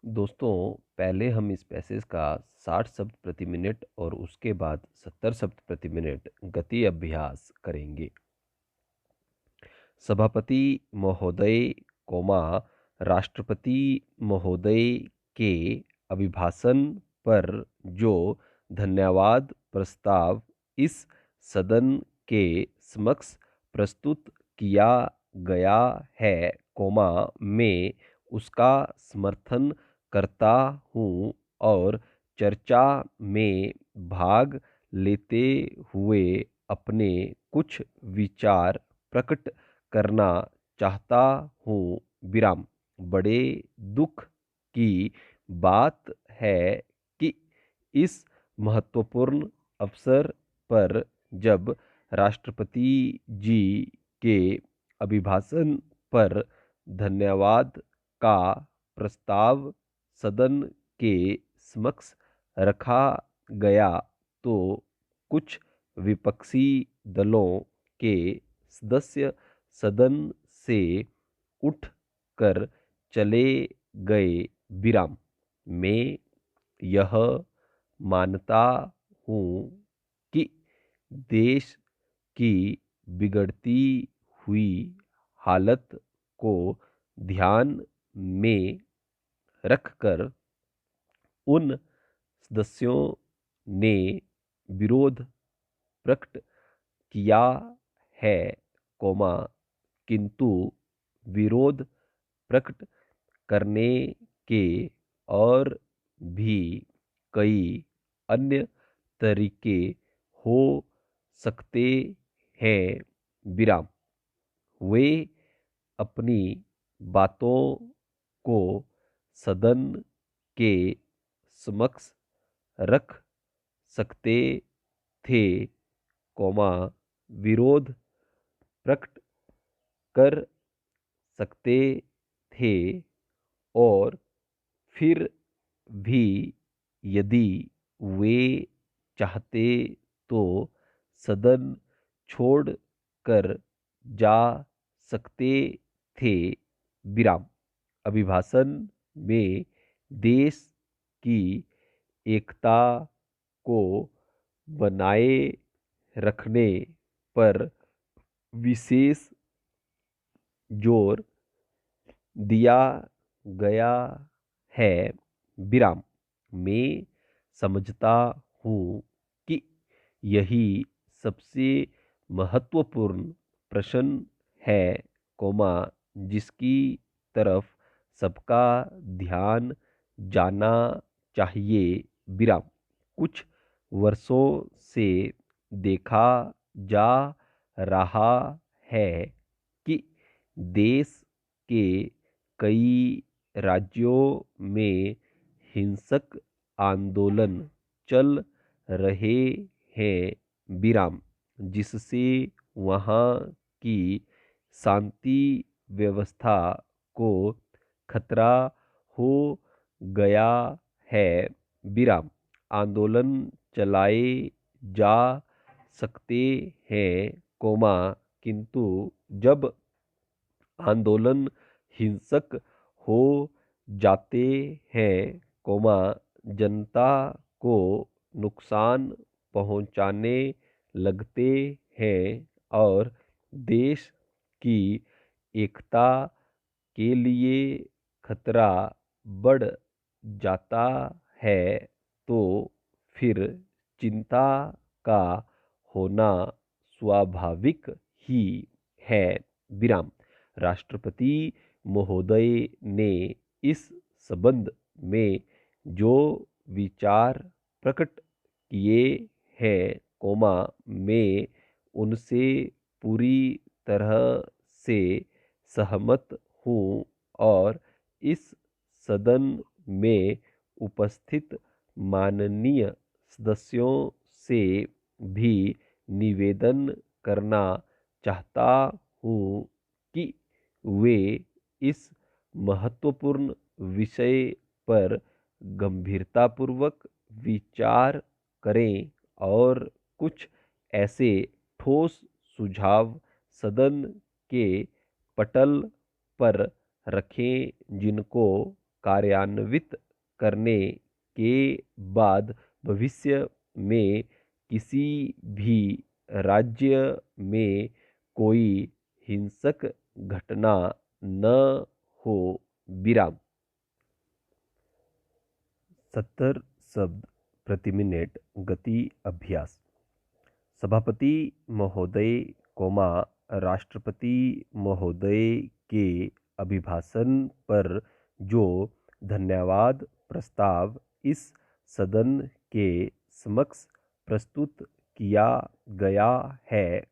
दोस्तों, पहले हम इस पैसेज का 60 शब्द प्रति मिनट और उसके बाद 70 शब्द प्रति मिनट गति अभ्यास करेंगे। सभापति महोदय, कोमा, राष्ट्रपति महोदय के अभिभाषण पर जो धन्यवाद प्रस्ताव इस सदन के समक्ष प्रस्तुत किया गया है, कोमा, मैं उसका समर्थन करता हूँ और चर्चा में भाग लेते हुए अपने कुछ विचार प्रकट करना चाहता हूँ। विराम। बड़े दुख की बात है कि इस महत्वपूर्ण अवसर पर जब राष्ट्रपति जी के अभिभाषण पर धन्यवाद का प्रस्ताव सदन के समक्ष रखा गया तो कुछ विपक्षी दलों के सदस्य सदन से उठ कर चले गए। विराम। मैं यह मानता हूँ कि देश की बिगड़ती हुई हालत को ध्यान में रखकर उन सदस्यों ने विरोध प्रकट किया है, कोमा, किंतु विरोध प्रकट करने के और भी कई अन्य तरीके हो सकते हैं। विराम। वे अपनी बातों को सदन के समक्ष रख सकते थे, कोमा, विरोध प्रकट कर सकते थे और फिर भी यदि वे चाहते तो सदन छोड़ कर जा सकते थे। विराम। अभिभाषण में देश की एकता को बनाए रखने पर विशेष जोर दिया गया है। विराम। मैं समझता हूँ कि यही सबसे महत्वपूर्ण प्रश्न है, कोमा, जिसकी तरफ सबका ध्यान जाना चाहिए। विराम। कुछ वर्षों से देखा जा रहा है कि देश के कई राज्यों में हिंसक आंदोलन चल रहे हैं। विराम। जिससे वहाँ की शांति व्यवस्था को खतरा हो गया है। विराम। आंदोलन चलाए जा सकते हैं, कोमा, किंतु जब आंदोलन हिंसक हो जाते हैं, कोमा, जनता को नुकसान पहुंचाने लगते हैं और देश की एकता के लिए खतरा बढ़ जाता है, तो फिर चिंता का होना स्वाभाविक ही है। विराम। राष्ट्रपति महोदय ने इस संबंध में जो विचार प्रकट किए हैं, कोमा, मैं उनसे पूरी तरह से सहमत हूँ और इस सदन में उपस्थित माननीय सदस्यों से भी निवेदन करना चाहता हूँ कि वे इस महत्वपूर्ण विषय पर गंभीरतापूर्वक विचार करें और कुछ ऐसे ठोस सुझाव सदन के पटल पर रखें जिनको कार्यान्वित करने के बाद भविष्य में किसी भी राज्य में कोई हिंसक घटना न हो। विराम। 70 शब्द प्रति मिनट गति अभ्यास। सभापति महोदय, राष्ट्रपति महोदय के अभिभाषण पर जो धन्यवाद प्रस्ताव इस सदन के समक्ष प्रस्तुत किया गया है,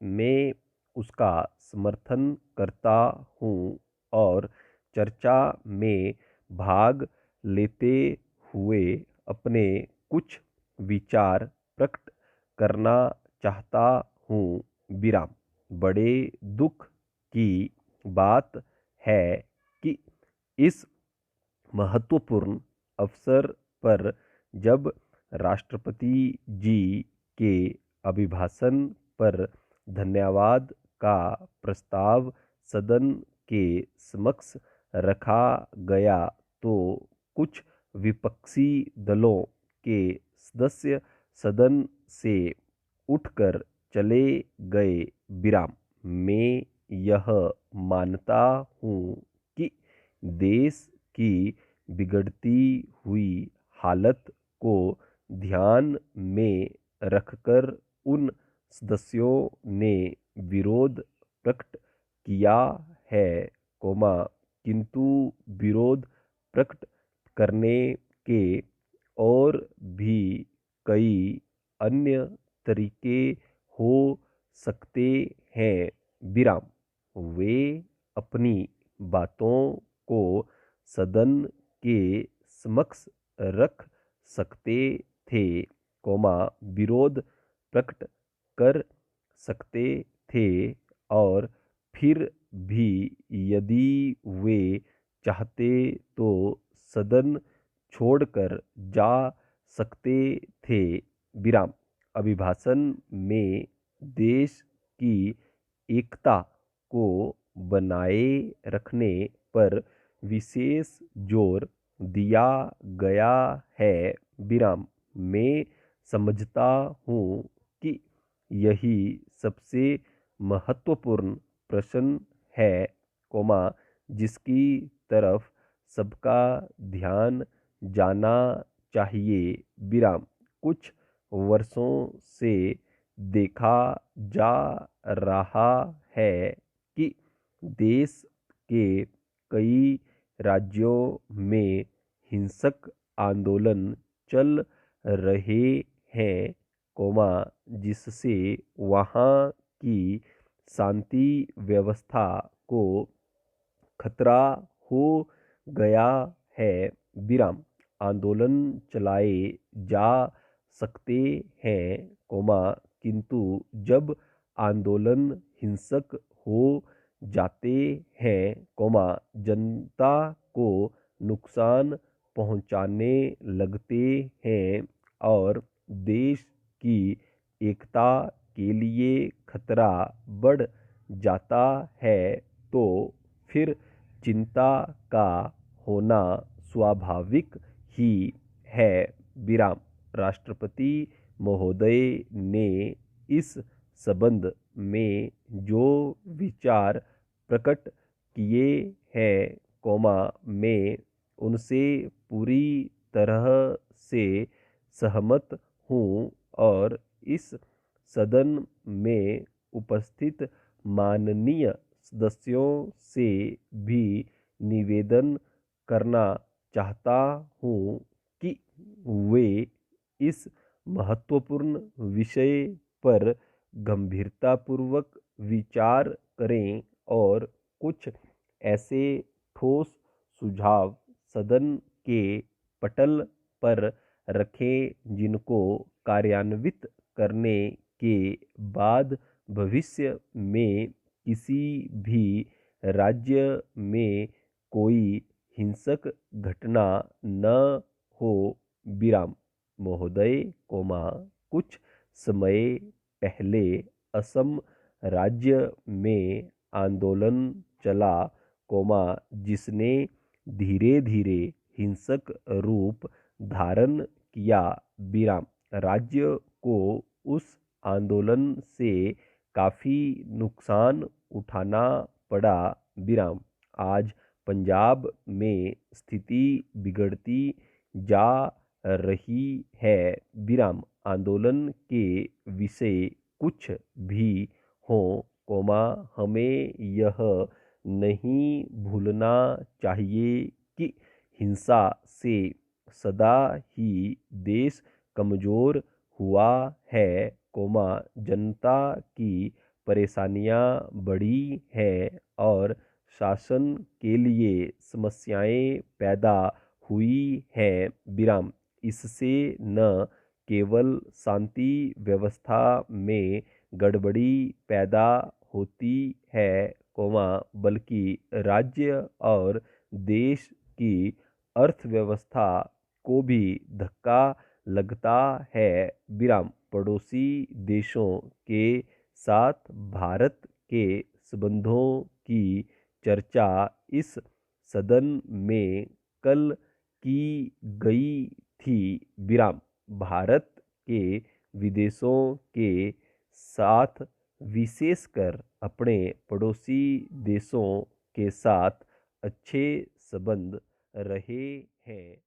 मैं उसका समर्थन करता हूँ और चर्चा में भाग लेते हुए अपने कुछ विचार प्रकट करना चाहता हूँ। विराम। बड़े दुख की बात है कि इस महत्वपूर्ण अवसर पर जब राष्ट्रपति जी के अभिभाषण पर धन्यवाद का प्रस्ताव सदन के समक्ष रखा गया तो कुछ विपक्षी दलों के सदस्य सदन से उठकर चले गए। विराम। मैं यह मानता हूँ कि देश की बिगड़ती हुई हालत को ध्यान में रखकर उन सदस्यों ने विरोध प्रकट किया है, किंतु विरोध प्रकट करने के और भी कई अन्य तरीके हो सकते हैं। विराम। वे अपनी बातों को सदन के समक्ष रख सकते थे, विरोध प्रकट कर सकते थे और फिर भी यदि वे चाहते तो सदन छोड़कर जा सकते थे। विराम। अभिभाषण में देश की एकता को बनाए रखने पर विशेष जोर दिया गया है। विराम। मैं समझता हूँ कि यही सबसे महत्वपूर्ण प्रश्न है, जिसकी तरफ सबका ध्यान जाना चाहिए। विराम। कुछ वर्षों से देखा जा रहा है कि देश के कई राज्यों में हिंसक आंदोलन चल रहे हैं, जिससे वहाँ की शांति व्यवस्था को खतरा हो गया है। विराम। आंदोलन चलाए जा सकते हैं, किंतु जब आंदोलन हिंसक हो जाते हैं, जनता को नुकसान पहुंचाने लगते हैं और देश की एकता के लिए खतरा बढ़ जाता है, तो फिर चिंता का होना स्वाभाविक ही है। विराम। राष्ट्रपति महोदय ने इस संबंध में जो विचार प्रकट किए हैं, मैं उनसे पूरी तरह से सहमत हूँ और इस सदन में उपस्थित माननीय सदस्यों से भी निवेदन करना चाहता हूँ कि वे इस महत्वपूर्ण विषय पर गंभीरतापूर्वक विचार करें और कुछ ऐसे ठोस सुझाव सदन के पटल पर रखें जिनको कार्यान्वित करने के बाद भविष्य में किसी भी राज्य में कोई हिंसक घटना न हो। विराम। महोदय, कुछ समय पहले असम राज्य में आंदोलन चला, जिसने धीरे धीरे हिंसक रूप धारण किया। विराम। राज्य को उस आंदोलन से काफ़ी नुकसान उठाना पड़ा। विराम। आज पंजाब में स्थिति बिगड़ती जा रही है। विराम। आंदोलन के विषय कुछ भी हो, हमें यह नहीं भूलना चाहिए कि हिंसा से सदा ही देश कमज़ोर हुआ है, जनता की परेशानियां बढ़ी हैं और शासन के लिए समस्याएं पैदा हुई हैं। विराम। इससे न केवल शांति व्यवस्था में गड़बड़ी पैदा होती है, बल्कि राज्य और देश की अर्थव्यवस्था को भी धक्का लगता है। विराम। पड़ोसी देशों के साथ भारत के संबंधों की चर्चा इस सदन में कल की गई थी। विराम। भारत के विदेशों के साथ, विशेषकर अपने पड़ोसी देशों के साथ अच्छे संबंध रहे हैं।